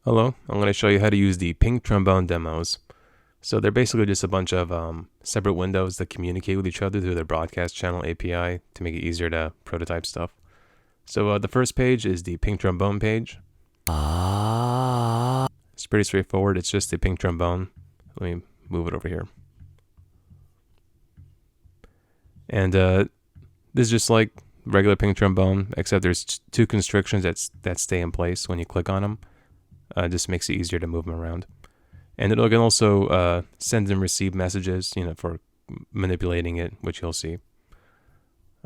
Hello, I'm going to show you how to use the Pink Trombone Demos. So they're basically just a bunch of separate windows that communicate with each other through their broadcast channel API to make it easier to prototype stuff. So the first page is the Pink Trombone page. It's pretty straightforward. It's just the Pink Trombone. Let me move it over here. And this is just like regular Pink Trombone, except there's two constrictions that stay in place when you click on them. Just makes it easier to move them around. And it can also send and receive messages, for manipulating it, which you'll see.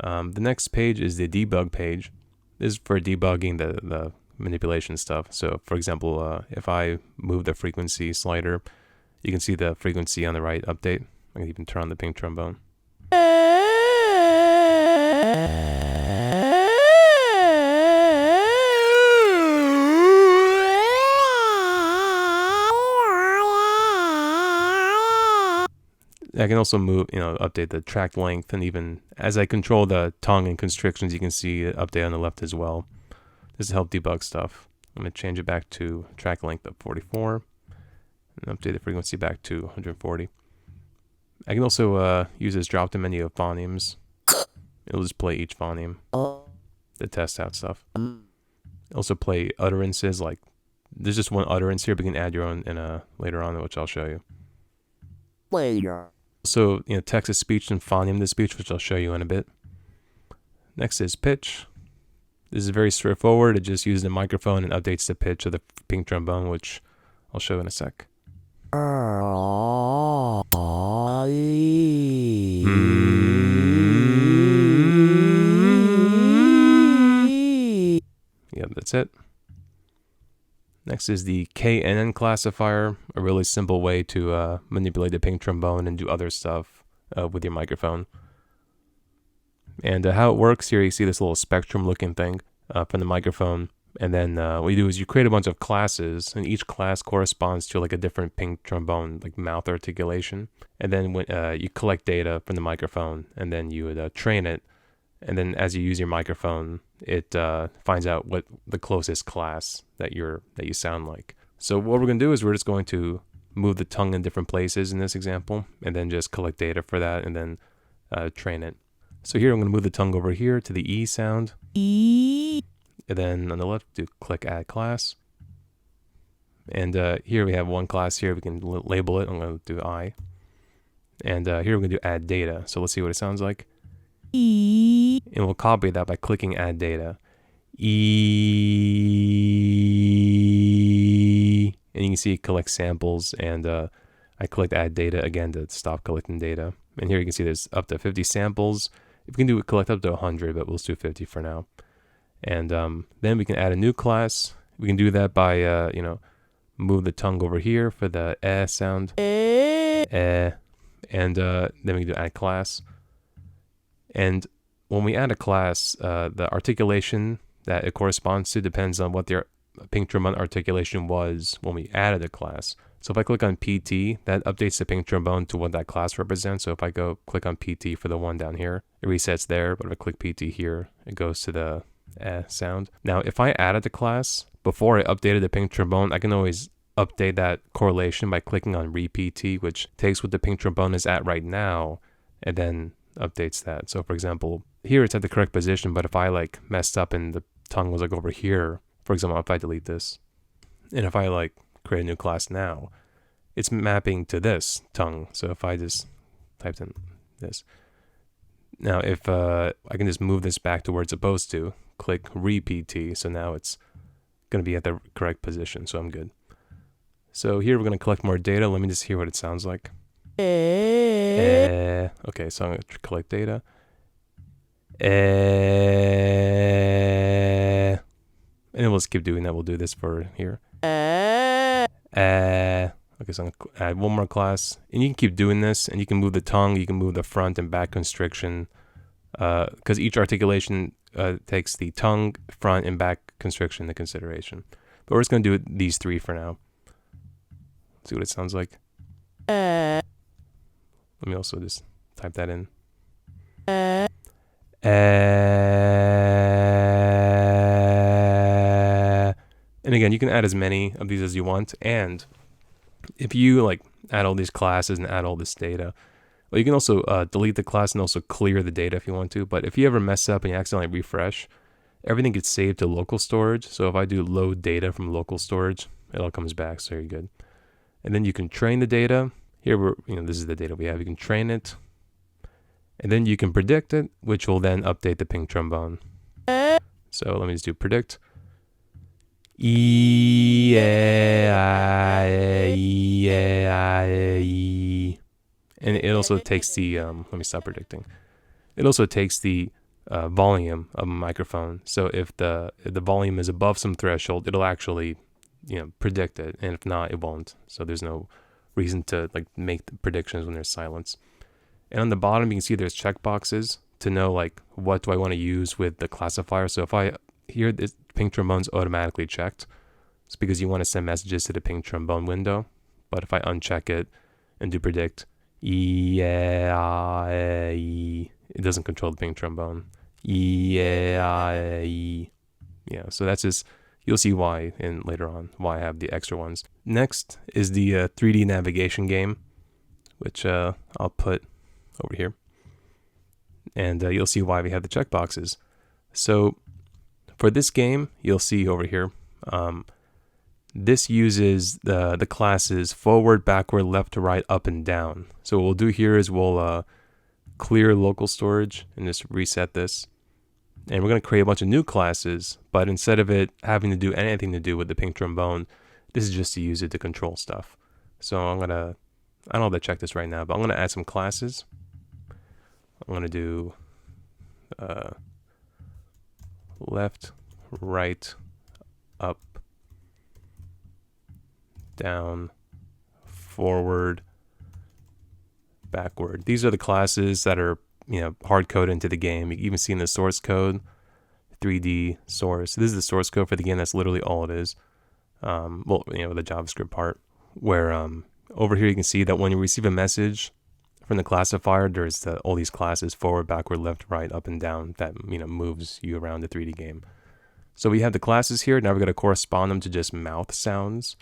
The next page is the debug page. This is for debugging the manipulation stuff. So, for example, if I move the frequency slider, you can see the frequency on the right update. I can even turn on the Pink Trombone. I can also move, update the track length, and even as I control the tongue and constrictions, you can see it update on the left as well. This is help debug stuff. I'm going to change it back to track length of 44 and update the frequency back to 140. I can also use this drop-down menu of phonemes. It'll just play each phoneme to test out stuff. Also play utterances, like there's just one utterance here, but you can add your own later on, which I'll show you. So, text to speech and phoneme to speech, which I'll show you in a bit. Next is pitch. This is very straightforward. It just uses the microphone and updates the pitch of the Pink Trombone, which I'll show in a sec. Yep, that's it. Next is the KNN Classifier, a really simple way to manipulate the Pink Trombone and do other stuff with your microphone. And how it works here, you see this little spectrum looking thing from the microphone. And then what you do is you create a bunch of classes, and each class corresponds to like a different Pink Trombone, like mouth articulation. And then when you collect data from the microphone, and then you would train it. And then as you use your microphone, it finds out what the closest class that you sound like. So what we're going to do is we're just going to move the tongue in different places in this example, and then just collect data for that, and then train it. So here I'm going to move the tongue over here to the E sound. E. And then on the left, click Add Class. And here we have one class here. We can label it. I'm going to do I. And here we're going to do Add Data. So let's see what it sounds like. E. And we'll copy that by clicking Add Data. E. And you can see it collects samples, and I collect Add Data again to stop collecting data. And here you can see there's up to 50 samples. If we can collect up to 100, but we'll just do 50 for now. And then we can add a new class. We can do that by move the tongue over here for the sound. And then we can do Add Class. And when we add a class, the articulation that it corresponds to depends on what their Pink Trombone articulation was when we added a class. So if I click on PT, that updates the Pink Trombone to what that class represents. So if I go click on PT for the one down here, it resets there. But if I click PT here, it goes to the sound. Now, if I added the class before I updated the Pink Trombone, I can always update that correlation by clicking on Re-PT, which takes what the Pink Trombone is at right now, and then updates that. So for example, here it's at the correct position, but if I messed up and the tongue was over here, for example, if I delete this, and if I create a new class now, it's mapping to this tongue. So if I just typed in this, now if I can just move this back to where it's supposed to, click Re-PT, so now it's going to be at the correct position, so I'm good. So here we're going to collect more data. Let me just hear what it sounds like. Okay, so I'm going to collect data. And then we'll just keep doing that. We'll do this for here. Okay, so I'm going to add one more class. And you can keep doing this, and you can move the tongue, you can move the front and back constriction, because each articulation takes the tongue, front, and back constriction into consideration. But we're just going to do these three for now. See what it sounds like. Let me also just type that in. And again, again, you can add as many of these as you want, and if you like add all these classes and add all this data, well, you can also delete the class and also clear the data if you want to. But if you ever mess up and you accidentally refresh, everything gets saved to local storage. So if I do load data from local storage, it all comes back, so you're good. And then you can train the data. Here, this is the data we have. You can train it, and then you can predict it, which will then update the Pink Trombone. So let me just do predict. And it also takes the, let me stop predicting. It also takes the volume of a microphone. So if the volume is above some threshold, it'll actually, predict it. And if not, it won't. So there's no reason to like make the predictions when there's silence. And on the bottom, you can see there's checkboxes to know like, what do I want to use with the classifier. So if I hear this Pink Trombone's automatically checked, it's because you want to send messages to the Pink Trombone window. But if I uncheck it and do predict, it doesn't control the Pink Trombone. So that's just, you'll see why later on, why I have the extra ones. Next is the 3D navigation game, which I'll put over here. And you'll see why we have the checkboxes. So for this game, you'll see over here, this uses the classes forward, backward, left to right, up, and down. So what we'll do here is we'll clear local storage and just reset this. And we're going to create a bunch of new classes, but instead of it having to do anything to do with the Pink Trombone, this is just to use it to control stuff. So I don't know how to check this right now, but I'm going to add some classes. I'm going to do left, right, up, down, forward, backward. These are the classes that are hard coded into the game. You can even see in the source code, 3D source. This is the source code for the game. That's literally all it is. The JavaScript part, where over here you can see that when you receive a message from the classifier, there's all these classes forward, backward, left, right, up, and down that moves you around the 3D game. So we have the classes here. Now we're going to correspond them to just mouth sounds.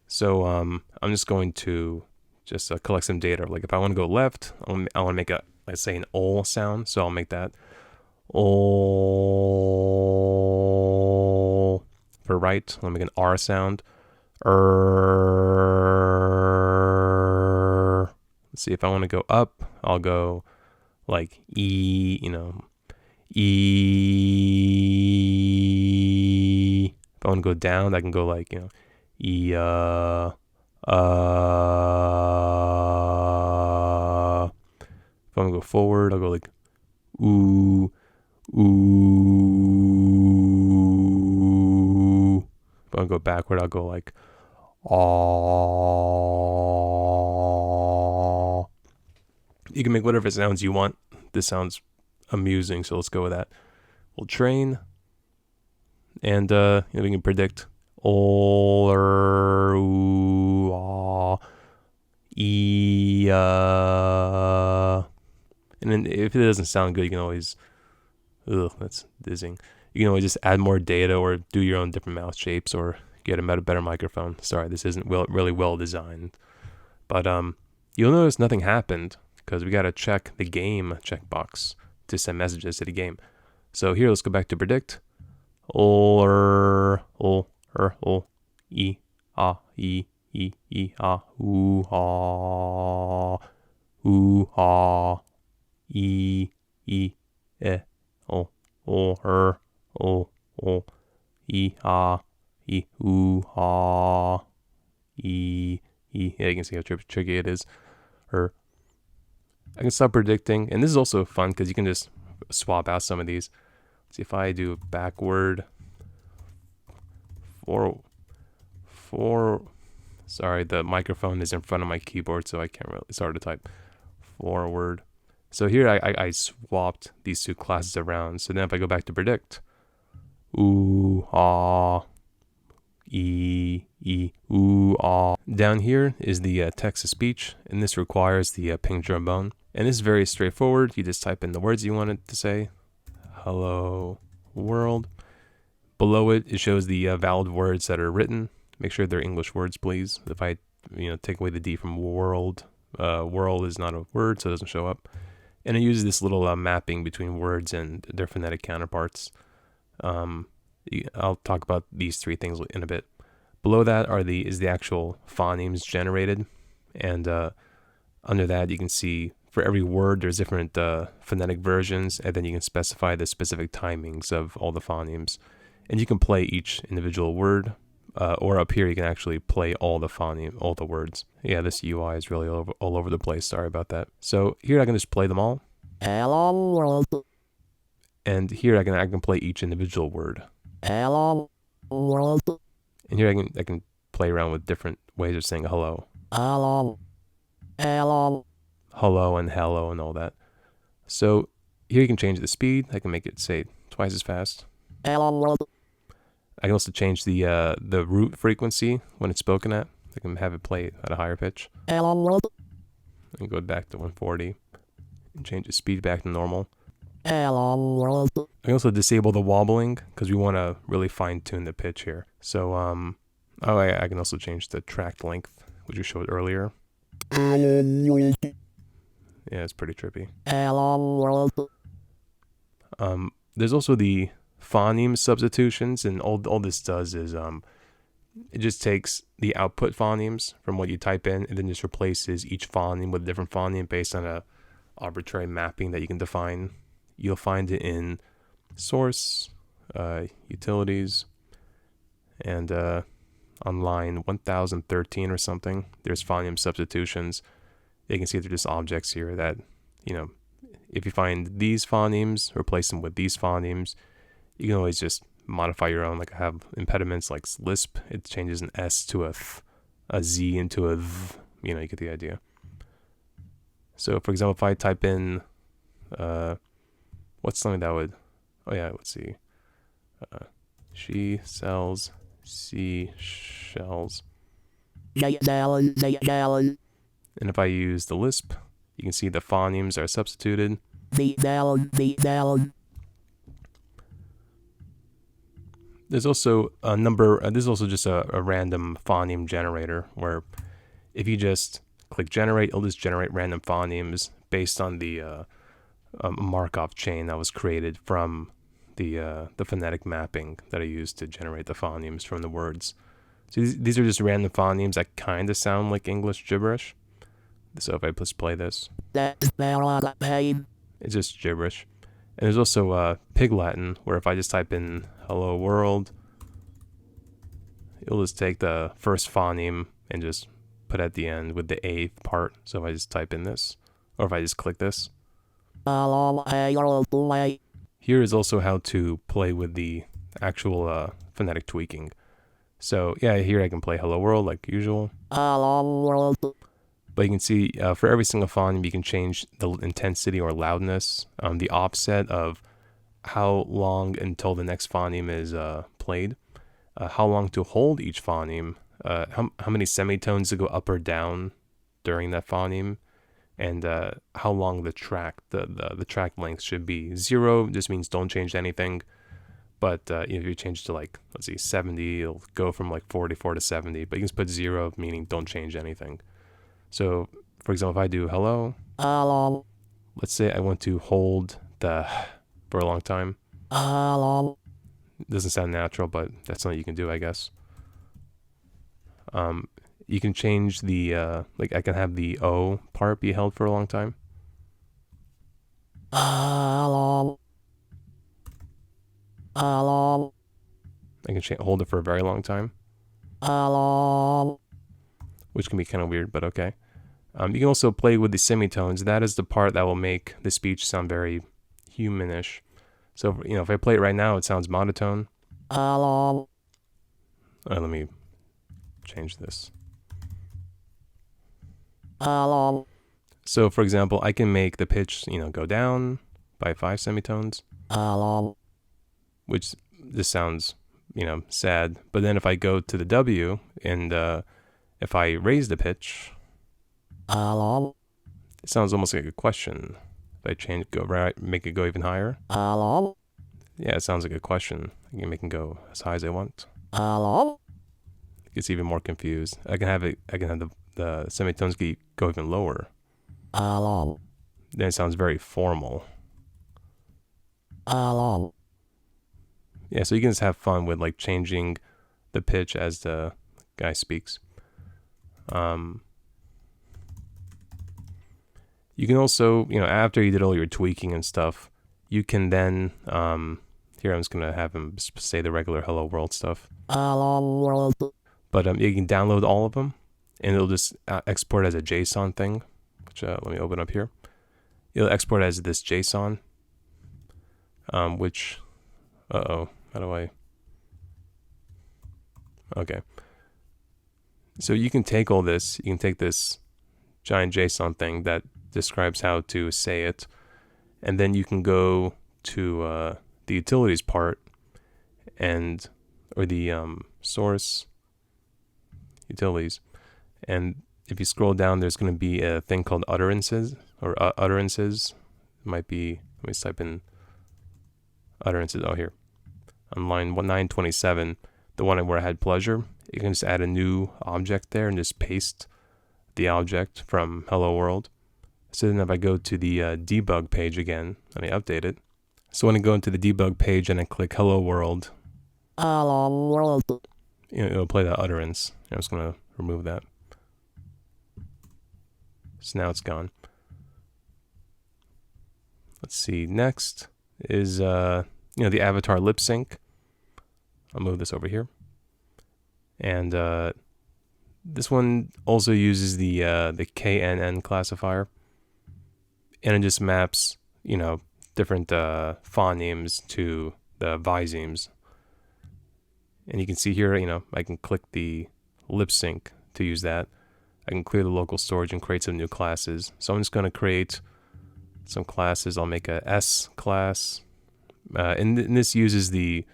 So I'm just going to just collect some data. Like if I want to go left, I want to make let's say an O sound. So I'll make that O. For right, I'll make an R sound. Let's see, if I want to go up, I'll go like E, E. If I want to go down, I can go like, E, If I want to go forward, I'll go like ooh, ooh. If I want to go backward, I'll go like aww. You can make whatever sounds you want. This sounds amusing, so let's go with that. We'll train, and we can predict or ooh, ah, e, and then if it doesn't sound good, you can always, that's dizzying. You can always just add more data or do your own different mouth shapes or get a better microphone. Sorry, this isn't really well designed, but you'll notice nothing happened because we got to check the game checkbox to send messages to the game. So here, let's go back to predict. Or e ah e e e ah ooh ah ooh ah e e o e ah e ooh ah e. Yeah, you can see how tricky it is. Or I can stop predicting, and this is also fun because you can just swap out some of these. Let's see if I do backward. Sorry, the microphone is in front of my keyboard, so I can't really start to type forward. So here I swapped these two classes around. So then if I go back to predict, ooh, ah, e, ooh, ah. Down here is the text to speech, and this requires the Pink Trombone. And this is very straightforward. You just type in the words you want it to say. Hello, world. Below it, it shows the valid words that are written. Make sure they're English words, please. If I, take away the D from world, world is not a word, so it doesn't show up. And it uses this little mapping between words and their phonetic counterparts. I'll talk about these three things in a bit. Below that is the actual phonemes generated, and under that you can see for every word there's different phonetic versions, and then you can specify the specific timings of all the phonemes, and you can play each individual word, or up here you can actually play all the words. Yeah, this UI is really all over the place. Sorry about that. So here I can just play them all. Hello world. And here I can play each individual word. Hello world. And here I can play around with different ways of saying hello. Hello. Hello. Hello and hello and all that. So here you can change the speed. I can make it say twice as fast. Hello world. I can also change the root frequency when it's spoken at. I can have it play at a higher pitch. Hello world. And go back to 140 and change the speed back to normal. Hello world. I can also disable the wobbling because we want to really fine tune the pitch here. So I can also change the track length, which we showed earlier. Yeah, it's pretty trippy. Hello world. There's also the phoneme substitutions, and all this does is it just takes the output phonemes from what you type in and then just replaces each phoneme with a different phoneme based on a arbitrary mapping that you can define. You'll find it in source, utilities, and on line 1013 or something, there's phoneme substitutions. You can see they're just objects here that, if you find these phonemes, replace them with these phonemes. You can always just modify your own. Like I have impediments like Lisp. It changes an S to a Z into a V. You get the idea. So for example, if I type in, what's something that would, let's see. She sells seashells. And if I use the Lisp, you can see the phonemes are substituted. There's also a number, this is also just a random phoneme generator where if you just click generate, it'll just generate random phonemes based on the Markov chain that was created from the phonetic mapping that I used to generate the phonemes from the words. So these are just random phonemes that kind of sound like English gibberish. So if I just play this, it's just gibberish. And there's also Pig Latin, where if I just type in hello world, it'll just take the first phoneme and just put at the end with the A part. So if I just type in this, or if I just click this. Here is also how to play with the actual phonetic tweaking. So yeah, here I can play hello world like usual. Hello world. But you can see for every single phoneme, you can change the intensity or loudness, the offset of how long until the next phoneme is played, how long to hold each phoneme, how many semitones to go up or down during that phoneme, and how long the track length should be. 0 just means don't change anything, but if you change to like, let's see, 70, it'll go from like 44 to 70, but you can just put 0 meaning don't change anything. So, for example, if I do hello, let's say I want to hold the for a long time. It doesn't sound natural, but that's something you can do, I guess. You can change the, I can have the O part be held for a long time. I can hold it for a very long time. Which can be kind of weird, but okay. You can also play with the semitones. That is the part that will make the speech sound very humanish. So, if I play it right now, it sounds monotone. Let me change this. So, for example, I can make the pitch, go down by 5 semitones. Which just sounds, sad. But then if I go to the W and if I raise the pitch, it sounds almost like a question. If I make it go even higher, Yeah, it sounds like a question. I can make it go as high as I want. Hello? It gets even more confused. I can have the semitones go even lower. Hello? Then it sounds very formal. Hello? Yeah, so you can just have fun with like changing the pitch as the guy speaks. You can also, after you did all your tweaking and stuff, you can then, here I'm just going to have him say the regular hello world stuff. Hello world. But you can download all of them, and it'll just export as a JSON thing, which let me open up here. It'll export as this JSON, which, how do I, okay. So you can take all this, you can take this giant JSON thing that describes how to say it, and then you can go to the utilities part or the source utilities, and if you scroll down, there's going to be a thing called utterances or utterances. It might be, let me type in utterances. Oh, here on line 927, the one where I had pleasure, you can just add a new object there and just paste the object from hello world. So then if I go to the debug page again, and I update it. So when I go into the debug page and I click hello world, Hello world. It'll play that utterance. I'm just going to remove that. So now it's gone. Let's see. Next is the avatar lip sync. I'll move this over here. And this one also uses the KNN classifier, and it just maps different phonemes to the visemes. And you can see here, I can click the lip sync to use that. I can clear the local storage and create some new classes. So I'm just going to create some classes. I'll make a S class, and this uses the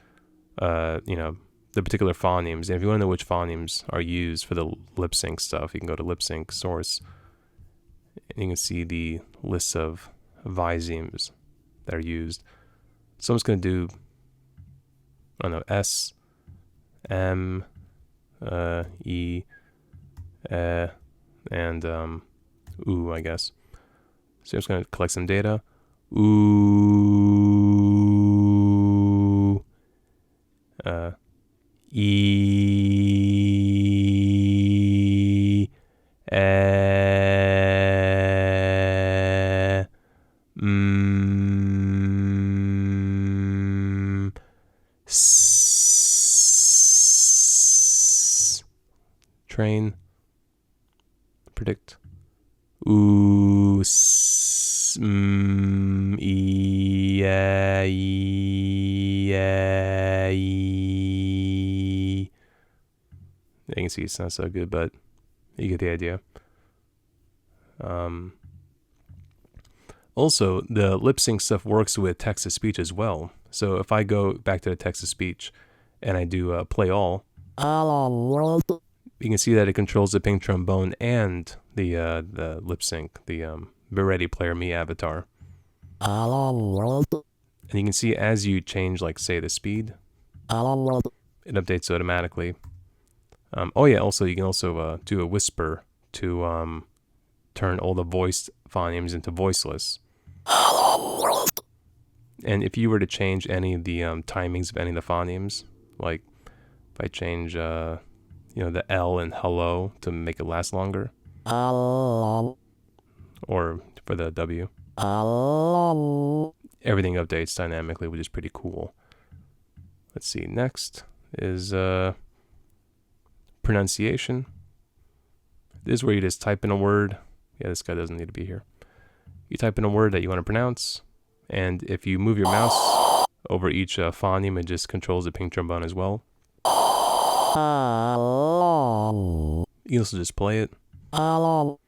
particular phonemes. And if you want to know which phonemes are used for the lip sync stuff, you can go to lip sync source, and you can see the list of visemes that are used. So I'm just going to do, S, M, E, and OO, I guess. So I'm just going to collect some data. OO, E, train, predict, ooh, You can see it's not so good, but you get the idea. Also, the lip sync stuff works with text to speech as well. So if I go back to the text to speech and I do play all, Hello world. you can see that it controls the Pink Trombone and the lip sync, the Be Ready Player Me avatar. Hello world. And you can see as you change, like, say, the speed, Hello world. it updates automatically. Also, you can also do a whisper to turn all the voiced phonemes into voiceless. Hello world. And if you were to change any of the timings of any of the phonemes, like if I change, the L in hello to make it last longer, Hello. or for the W, Hello. everything updates dynamically, which is pretty cool. Let's see. Next is pronunciation. This is where you just type in a word. Yeah, this guy doesn't need to be here. You type in a word that you want to pronounce, and if you move your mouse over each phoneme, it just controls the Pink Trombone as well. Hello. You can also just play it. Hello.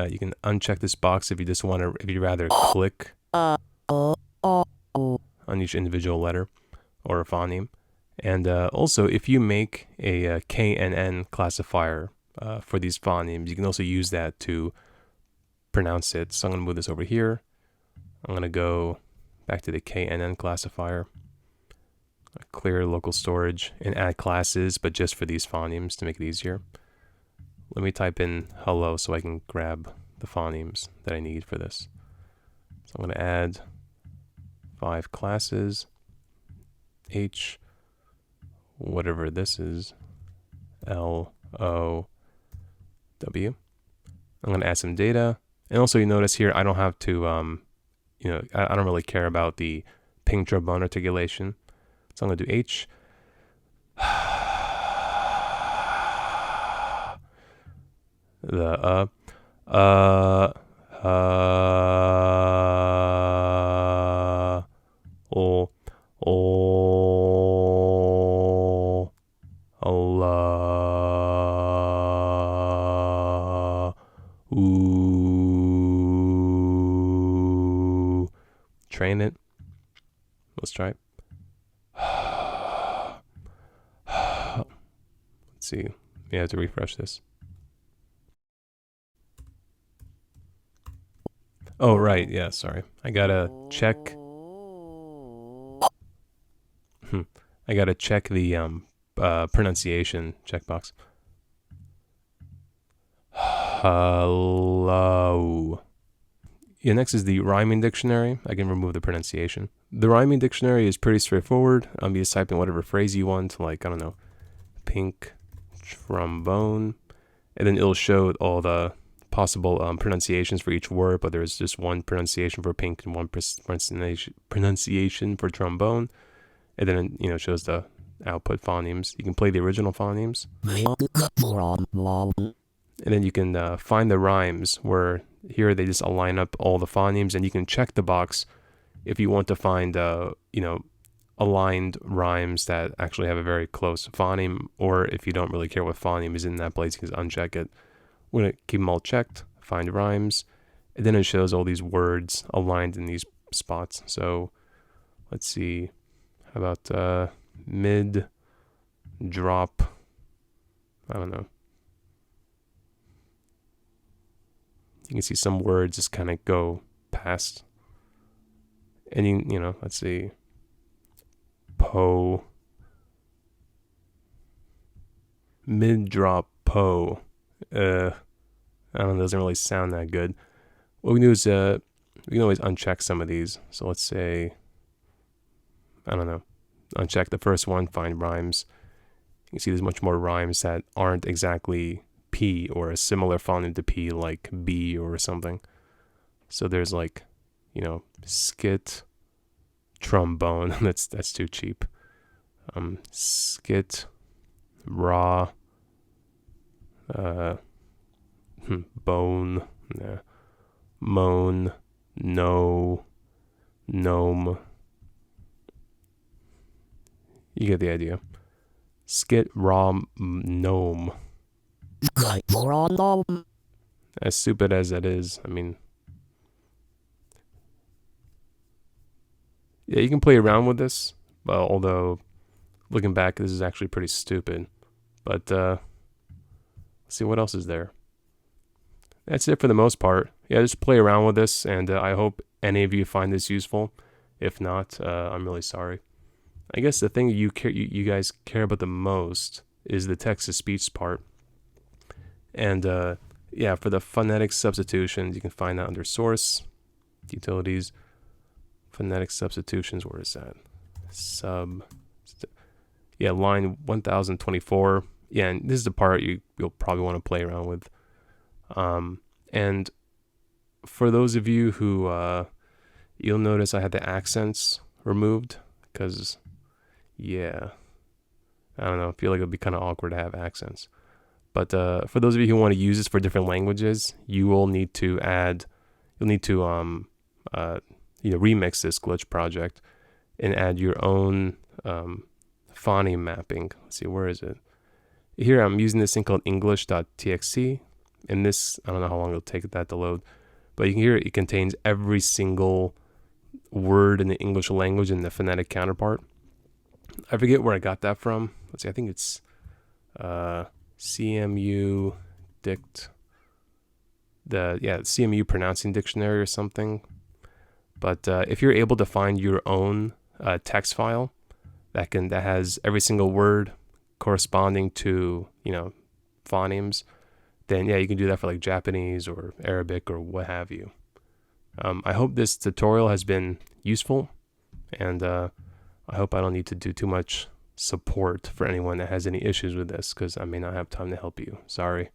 You can uncheck this box if you just want to, if you'd rather click on each individual letter or a phoneme. And also, if you make a KNN classifier for these phonemes, you can also use that to pronounce it. So I'm going to move this over here. I'm going to go back to the KNN classifier. clear local storage and add classes, but just for these phonemes to make it easier. Let me type in hello so I can grab the phonemes that I need for this. So I'm going to add 5 classes, H, whatever this is, L, O, W. I'm going to add some data. And also you notice here, I don't have to, I don't really care about the Pink Trombone articulation. So I'm going to do H. The train it. Let's try it. Let's see. We have to refresh this. Oh, right. Yeah, sorry. I gotta check. I gotta check the pronunciation checkbox. Hello. Yeah, next is the rhyming dictionary. I can remove the pronunciation. The rhyming dictionary is pretty straightforward. You just type in whatever phrase you want, like, I don't know, pink trombone, and then it'll show all the possible pronunciations for each word, but there's just one pronunciation for pink and one pronunciation for trombone, and then it shows the output phonemes. You can play the original phonemes, and then you can find the rhymes where here they just align up all the phonemes, and you can check the box if you want to find aligned rhymes that actually have a very close phoneme, or if you don't really care what phoneme is in that place, you can just uncheck it. We're going to keep them all checked, find rhymes, and then it shows all these words aligned in these spots. So let's see, how about mid, drop, I don't know. You can see some words just kind of go past. And let's see, po, mid drop po. I don't know, it doesn't really sound that good. What we can do is we can always uncheck some of these. So let's say, I don't know, uncheck the first one, find rhymes. You can see there's much more rhymes that aren't exactly P or a similar phoneme to P, like B or something. So there's like, skit, trombone. that's too cheap. Skit, raw, bone, moan, no, gnome. You get the idea. Skit, raw, gnome. As stupid as that is, I mean, yeah, you can play around with this, although looking back, this is actually pretty stupid. But let's see what else is there. That's it for the most part. Yeah, just play around with this, and I hope any of you find this useful. If not, I'm really sorry. I guess the thing you guys care about the most is the text-to-speech part. And yeah, for the phonetic substitutions, you can find that under source, utilities, phonetic substitutions. Where is that? Yeah, line 1024. Yeah, and this is the part you'll probably want to play around with. And for those of you who, you'll notice I had the accents removed because, yeah, I don't know, I feel like it'd be kind of awkward to have accents. But for those of you who want to use this for different languages, you will need to remix this glitch project and add your own phoneme mapping. Let's see, where is it? Here I'm using this thing called english.txt, and this, I don't know how long it'll take that to load, but you can hear it contains every single word in the English language and the phonetic counterpart. I forget where I got that from. Let's see, I think it's CMU dict, CMU pronouncing dictionary or something. But if you're able to find your own text file, that has every single word corresponding to, phonemes, then yeah, you can do that for like Japanese or Arabic or what have you. I hope this tutorial has been useful, and I hope I don't need to do too much support for anyone that has any issues with this, because I may not have time to help you. Sorry.